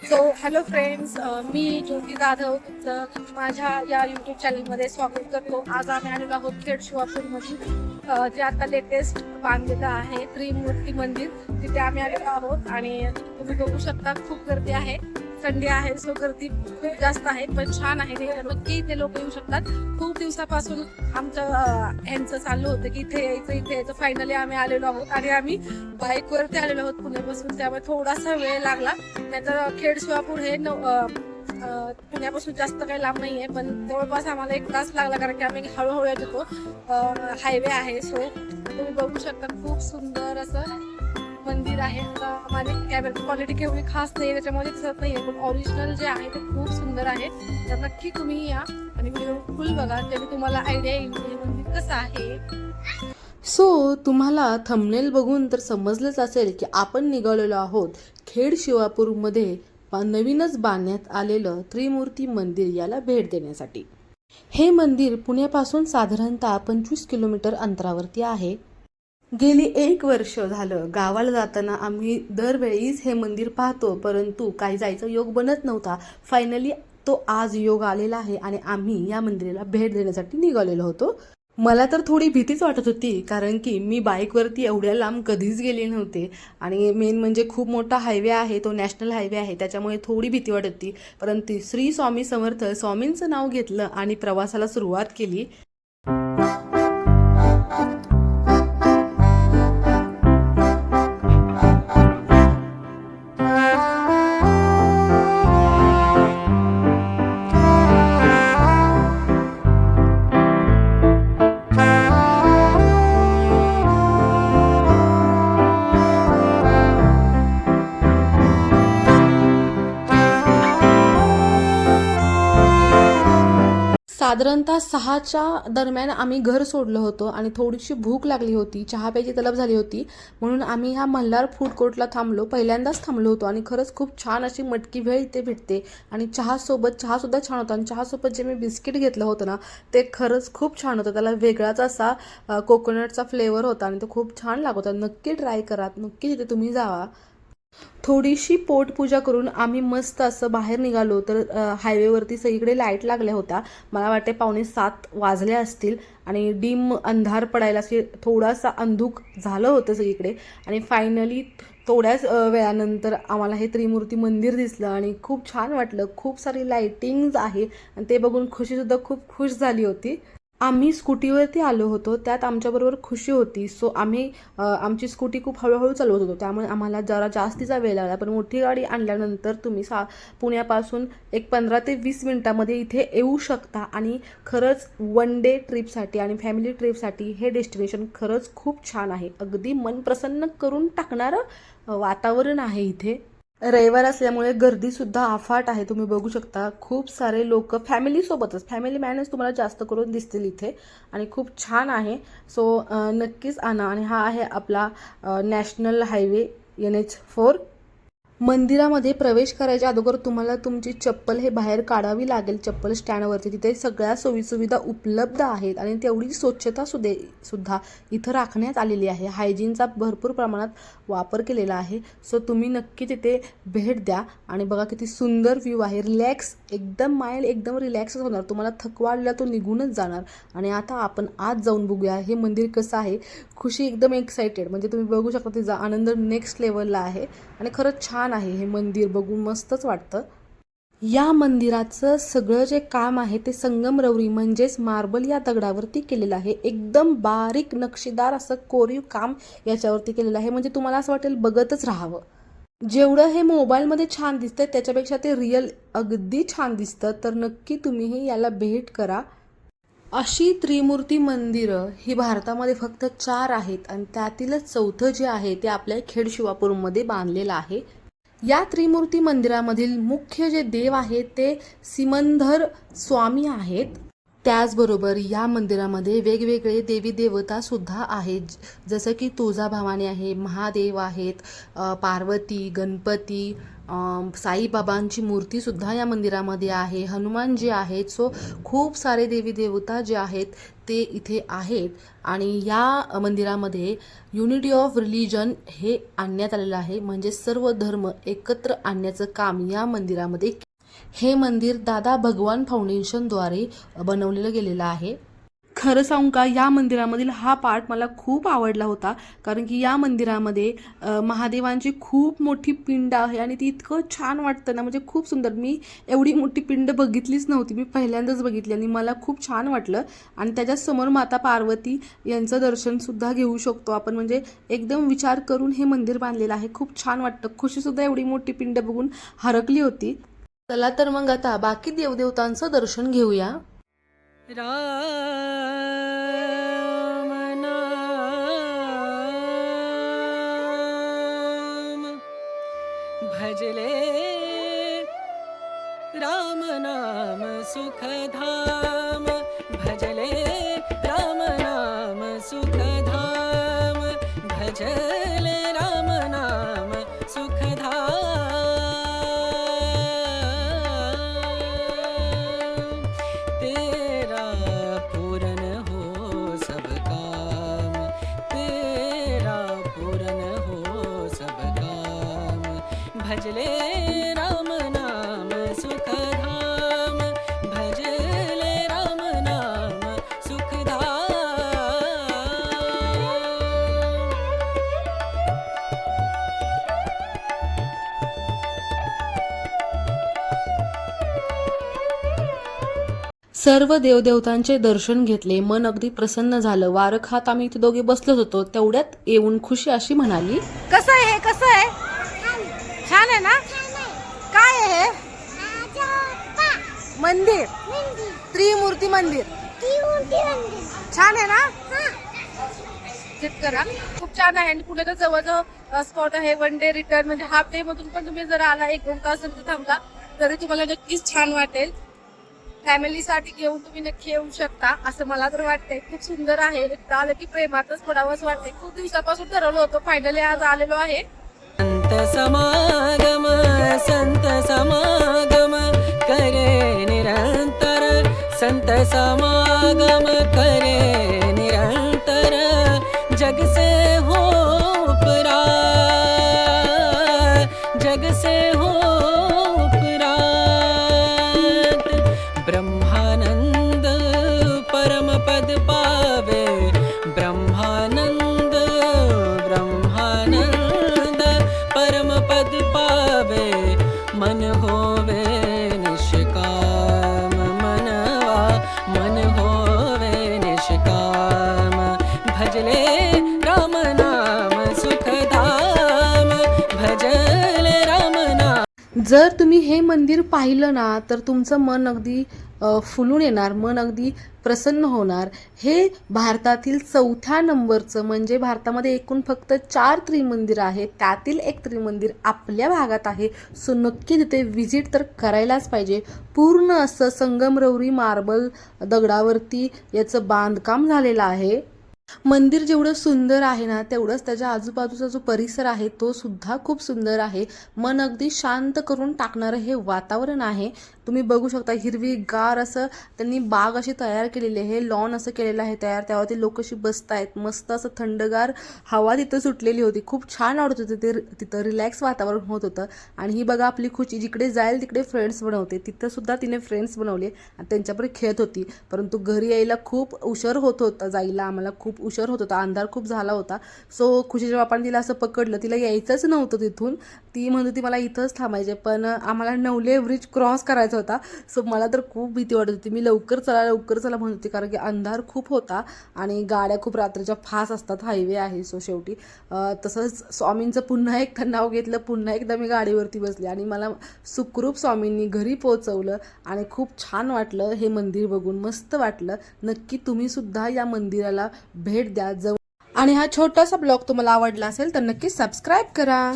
So hello friends, मी ज्योती जाधव तुमचं माझ्या या यूट्यूब चॅनलमध्ये स्वागत करतो. आज आम्ही आलेलो आहोत खेड शिवापूरमध्ये, जे आता लेटेस्ट बांधलेलं आहे त्रिमूर्ती मंदिर. तिथे आम्ही आलेलो आहोत आणि तुम्ही बघू शकता खूप गर्दी आहे. संडे आहे, सो गर्दी खूप जास्त आहे, पण छान आहे. नक्की इथे लोक येऊ शकतात. खूप दिवसापासून आमचं यांचं चाललं होतं की इथे यायचं. फायनली आम्ही आलेलो आहोत आणि आम्ही बाईकवरती आलेलो आहोत पुण्यापासून, त्यामुळे थोडासा वेळ लागला. नाहीतर खेड शिवापूर हे पुण्यापासून जास्त काही लांब नाही आहे, पण जवळपास आम्हाला 1 तास लागला, कारण की आम्ही हळूहळू येत होतो. हायवे आहे, सो तुम्ही बघू शकता खूप सुंदर असं मंदिर आहे. माझी कॅमेराची क्वालिटी केवढी खास नाही, त्याच्यामध्ये दिसत नाही आहे, पण ओरिजिनल जे आहे ते खूप सुंदर आहे. तर नक्की तुम्ही या आणि व्हिडिओ फुल बघा, त्याने तुम्हाला आयडिया येईल हे मंदिर कसं आहे. सो तुम्हाला थंबनेल बघून तर समजलंच असेल की आपण निघालेलो आहोत खेड शिवापूरमध्ये नवीनच बांधण्यात आलेलं त्रिमूर्ती मंदिर याला भेट देण्यासाठी. हे मंदिर पुण्यापासून साधारणतः 25 किलोमीटर अंतरावरती आहे. गेली 1 वर्ष झालं गावाला जाताना आम्ही दरवेळीच हे मंदिर पाहतो, परंतु काही जायचा योग बनत नव्हता. फायनली तो आज योग आलेला आहे आणि आम्ही या मंदिराला भेट देण्यासाठी निघालेलो होतो. मला तर थोडी भीतीच वाटत होती, कारण की मी बाईकवरती एवढ्या लांब कधीच गेले नव्हते आणि मेन म्हणजे खूप मोठा हायवे आहे, तो नॅशनल हायवे आहे, त्याच्यामुळे थोडी भीती वाटत होती. परंतु श्री स्वामी समर्थ स्वामींचं नाव घेतलं आणि प्रवासाला सुरुवात केली. साधारणतः 6च्या दरम्यान आम्ही घर सोडलं होतं आणि थोडीशी भूक लागली होती, चहा प्यायची तलब झाली होती, म्हणून आम्ही ह्या मल्हार फूड कोर्टला थांबलो. पहिल्यांदाच थांबलो होतो आणि खरंच खूप छान अशी मटकी भेळ इथे भेटते आणि चहासुद्धा छान होता. आणि चहासोबत जे मी बिस्किट घेतलं होतं ना, ते खरंच खूप छान होतं. त्याला वेगळाच असा कोकोनटचा फ्लेवर होता आणि तो खूप छान लागत होता. नक्की ट्राय करा, नक्की तिथे तुम्ही जावा. थोडीशी पोटपूजा करून आम्ही मस्त असं बाहेर निघालो. तर हायवेवरती सगळीकडे लाईट लागल्या होत्या. मला वाटते 6:45 वाजले असतील आणि डिम अंधार पडायला असे थोडासा अंधुक झालं होतं सगळीकडे. आणि फायनली थोड्याच वेळानंतर आम्हाला हे त्रिमूर्ती मंदिर दिसलं आणि खूप छान वाटलं. खूप सारी लाईटिंग्स आहे आणि ते बघून खुशीसुद्धा खूप खुश झाली होती. आम्ही स्कूटीवरती आलो होतो, त्यात आमच्याबरोबर खुशी होती. सो आम्ही आमची स्कूटी खूप हळूहळू चालवत होतो, त्यामुळे आम्हाला जरा जास्तीचा वेळ लागला. पण मोठी गाडी आणल्यानंतर तुम्ही पुण्यापासून एक 15 ते 20 मिनिटामध्ये इथे येऊ शकता. आणि खरंच 1 डे ट्रिपसाठी आणि फॅमिली ट्रिपसाठी हे डेस्टिनेशन खरंच खूप छान आहे. अगदी मन प्रसन्न करून टाकणारं वातावरण आहे इथे. रविवार असल्यामुळे गर्दीसुद्धा अफाट आहे. तुम्ही बघू शकता खूप सारे लोक फॅमिलीसोबतच, फॅमिली मॅनच तुम्हाला जास्त करून दिसतील इथे आणि खूप छान आहे. सो नक्कीच आणा. आणि हा आहे आपला नॅशनल हायवे NH4. मंदिरामध्ये प्रवेश करायच्या अगोदर तुम्हाला तुमची चप्पल हे बाहेर काढावी लागेल चप्पल स्टँडवरती. तिथे सगळ्या सोयीसुविधा उपलब्ध आहेत आणि तेवढी स्वच्छता सुद्धा इथं राखण्यात आलेली आहे. हायजीनचा भरपूर प्रमाणात वापर केलेला आहे. सो तुम्ही नक्की तिथे भेट द्या आणि बघा किती सुंदर व्ह्यू आहे. रिलॅक्स, एकदम माइंड एकदम रिलॅक्सच होणार. तुम्हाला थकवा आलेला तो निघूनच जाणार. आणि आता आपण आज जाऊन बघूया हे मंदिर कसं आहे. खुशी एकदम एक्साइटेड, म्हणजे तुम्ही बघू शकता तिचा आनंद नेक्स्ट लेवलला आहे आणि खरंच छान आहे. हे मंदिर बघून मस्तच वाटतं. या मंदिराचं सगळं जे काम आहे ते संगमरवरी म्हणजेच मार्बल या दगडावरती केलेलं आहे. एकदम बारीक नक्षीदार असं कोरीव काम याच्यावरती केलेलं आहे, म्हणजे तुम्हाला असं वाटेल बघतच राहावं. जेवढं हे मोबाईलमध्ये छान दिसतंय त्याच्यापेक्षा ते रिअल अगदी छान दिसतं. तर नक्की तुम्हीही याला भेट करा. अशी त्रिमूर्ती मंदिरं ही भारतामध्ये फक्त 4 आहेत आणि त्यातीलच 4थं जे आहे ते आपल्या खेड शिवापूरमध्ये बांधलेलं आहे. या त्रिमूर्ती मंदिरामधील मुख्य जे देव आहेत ते सिमंदर स्वामी आहेत. त्याचबरोबर या मंदिरामध्ये वेगवेगळे देवी देवता सुद्धा आहेत, जसं की तुळजाभवानी आहे, महादेव आहेत, पार्वती, गणपती, साईबाबांची मूर्तीसुद्धा या मंदिरामध्ये आहे, हनुमानजी आहेत. सो खूप सारे देवी देवता जे आहेत ते इथे आहेत. आणि या मंदिरामध्ये युनिटी ऑफ रिलिजन हे आणण्यात आलेलं आहे, म्हणजे सर्व धर्म एकत्र आणण्याचं काम या मंदिरामध्ये. हे मंदिर दादा भगवान फाउंडेशनद्वारे बनवलेलं गेलेलं आहे. खरं सांगू का, या मंदिरामधील हा पार्ट मला खूप आवडला होता, कारण की या मंदिरामध्ये महादेवांची खूप मोठी पिंड आहे आणि ती इतकं छान वाटतं ना, म्हणजे खूप सुंदर. मी एवढी मोठी पिंड बघितलीच नव्हती, मी पहिल्यांदाच बघितली आणि मला खूप छान वाटलं. आणि त्याच्यासमोर माता पार्वती यांचं दर्शनसुद्धा घेऊ शकतो आपण, म्हणजे एकदम विचार करून हे मंदिर बांधलेलं आहे. खूप छान वाटतं. खुशीसुद्धा एवढी मोठी पिंड बघून हरकली होती. चला तर मग आता बाकी देवदेवतांचं दर्शन घेऊया. राम नाम भजले, राम नाम सुखधाम भजले, राम नाम सुखधाम भजले, राम नाम सुखधाम. तेरा पूरन हो सब काम, तेरा पूरन हो सब काम भजले, राम नाम सुखधाम भजले, राम नाम सुखधाम. सर्व देवदेवतांचे दर्शन घेतले, मन अगदी प्रसन्न झालं. वारं खात आम्ही इथे दोघे बसलोच होतो, तेवढ्यात येऊन खुशी अशी म्हणाली, कसं आहे हे, कसं आहे? छान आहे ना? काय आहे हे? मंदिर, त्रिमूर्ती मंदिर. छान आहे ना? करा, खूप छान आहे. आणि पुढे तर जवळजवळ स्पॉट आहे. वन डे रिटर्न, म्हणजे हाफ डे मधून पण तुम्ही जर आला, 1-2 तास जर थांबला तरी तुम्हाला नक्कीच छान वाटेल. फॅमिलीसाठी घेऊन तुम्ही नक्की येऊ शकता, असं मला तर वाटतंय. खूप सुंदर आहे. एकदा आलं की प्रेमातच पडावंच वाटतंय. खूप दिवसापासून ठरवलं होतं, फायनली आज आलेलो आहे. संत समागम करे निरंतर, संत समागम करे निरंतर, जग से हो परा, जग से हो परा. ब्रह्मानंद परम पद पावे, ब्रह्मानंद ब्रह्मानंद परम पद पावे. मन होवे निष्काम, मनवा मन होवे निष्काम भजले, राम नाम सुखधाम भजले, राम नाम. जर तुम्ही हे मंदिर पाहिलं ना, तर तुमचं मन अगदी फुलून येणार, मन अगदी प्रसन्न होणार. हे भारतातील 4थ्या नंबरचं, म्हणजे भारतामध्ये एकूण फक्त 4 त्रिमंदिर आहेत, त्यातील एक त्रिमंदिर आपल्या भागात आहे. सो नक्की तिथे व्हिजिट तर करायलाच पाहिजे. पूर्ण असं संगमरवरी मार्बल दगडावरती याचं बांधकाम झालेलं आहे. मंदिर जेवढं सुंदर आहे ना, तेवढंच त्याच्या आजूबाजूचा जो परिसर आहे तो सुद्धा खूप सुंदर आहे. मन अगदी शांत करून टाकणारं हे वातावरण आहे. तुम्ही बघू शकता, हिरवीगार असं त्यांनी बाग अशी तयार केलेली आहे, लॉन असं केलेलं आहे तयार. त्यावरती लोक अशी बसतायत, मस्त असं थंडगार हवा तिथं सुटलेली होती. खूप छान वाटत होतं ते, तिथं रिलॅक्स वातावरण होत होतं. आणि ही बघा आपली खुशी, जिकडे जाईल तिकडे फ्रेंड्स बनवते. तिथं सुद्धा तिने फ्रेंड्स बनवले आणि त्यांच्याबरोबर खेळत होती. परंतु घरी यायला खूप उशीर होत होता, जायला आम्हाला खूप उशीर होत होता, अंधार खूप झाला होता. सो खुशीच्या बापाने तिला असं पकडलं, तिला यायचंच नव्हतं तिथून. ती म्हणत होती मला इथंच थांबायचे, पण आम्हाला नवले ब्रिज क्रॉस करायचा होता. सो मला तर खूप भीती वाटत होती. मी लवकर चला म्हणत होती, कारण की अंधार खूप होता आणि गाड्या खूप रात्रीच्या फास्ट असतात, हायवे आहे. सो शेवटी तसंच स्वामींचं पुन्हा एकदा नाव घेतलं, पुन्हा एकदा मी गाडीवरती बसले आणि मला सुखरूप स्वामींनी घरी पोहोचवलं आणि खूप छान वाटलं. हे मंदिर बघून मस्त वाटलं. नक्की तुम्ही सुद्धा या मंदिराला भेट द्या. आणि हा छोटासा ब्लॉग तुम्हाला आवडला असेल तर नक्की सबस्क्राईब करा.